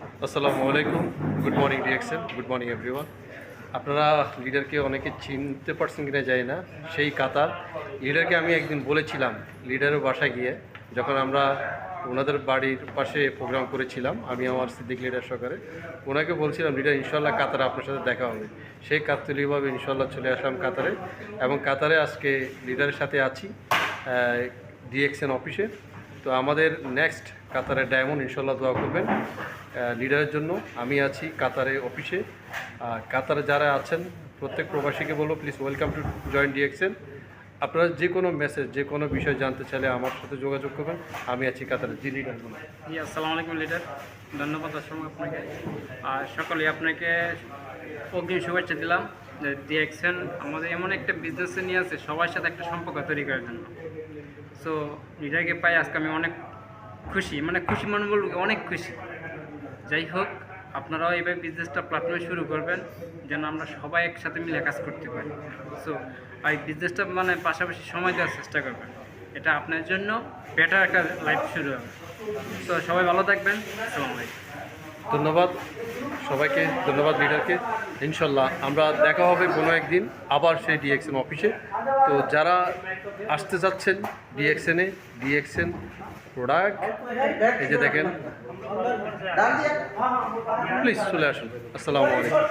আসসালামু আলাইকুম, good morning DXN, good morning everyone. আপনারা লিডারকে অনেকে চিনতে পারছেন কিনা যায় না। সেই কাতার লিডারকে আমি একদিন বলেছিলাম, লিডারের বাসায় গিয়ে, যখন আমরা ওনাদের বাড়ির পাশে প্রোগ্রাম করেছিলাম, আমি আমার সিদ্দিক লিডার সহকারে ওনাকে বলছিলাম, লিডার ইনশাল্লাহ কাতারে আপনার সাথে দেখা হবে। সেই কাকতালীয়ভাবে ইনশাল্লাহ চলে আসলাম কাতারে, এবং কাতারে আজকে লিডারের সাথে আছি ডিএক্সএন অফিসে। তো আমাদের নেক্সট কাতারের ডায়মন্ড ইনশাল্লাহ দোয়া করবেন লিডারের জন্য। আমি আছি কাতারে অফিসে। কাতারে যারা আছেন প্রত্যেক প্রবাসীকে বলবো, please welcome to joint DXN. আপনারা যে কোনো মেসেজ, যে কোনো বিষয় জানতে চাইলে আমার সাথে যোগাযোগ করবেন। আমি আছি কাতারে। জি লিডার বলুন। জি, আসসালামু আলাইকুম লিডার, ধন্যবাদ অসংখ্য আপনাকে। আর সকলে আপনাকে অগ্রিম শুভেচ্ছা দিলাম যে ডিএক্সএন আমাদের এমন একটা বিজনেসে নিয়ে আছে সবার সাথে একটা সম্পর্ক তৈরি করার জন্য। সো লিডারকে পাই আজকে আমি অনেক খুশি, খুশি মনে বলবো অনেক খুশি। যাই হোক, আপনারাও এইভাবে বিজনেসটা প্ল্যাটফর্মে শুরু করবেন যেন আমরা সবাই একসাথে মিলে কাজ করতে পারি। সো এই বিজনেসটা পাশাপাশি সময় দেওয়ার চেষ্টা করবেন, এটা আপনার জন্য বেটার একটা লাইফ শুরু হবে। তো সবাই ভালো থাকবেন। আসসালামু আলাইকুম। ধন্যবাদ সবাইকে, ধন্যবাদ লিডারকে। ইনশাল্লাহ আমরা দেখা হবে কোনো একদিন আবার সেই ডিএক্সএন অফিসে। তো যারা আসতে যাচ্ছেন ডিএক্সএনে, ডিএক্সএন প্রোডাক্ট এই যে দেখেন, প্লিজ চলে আসুন। আসসালামু আলাইকুম।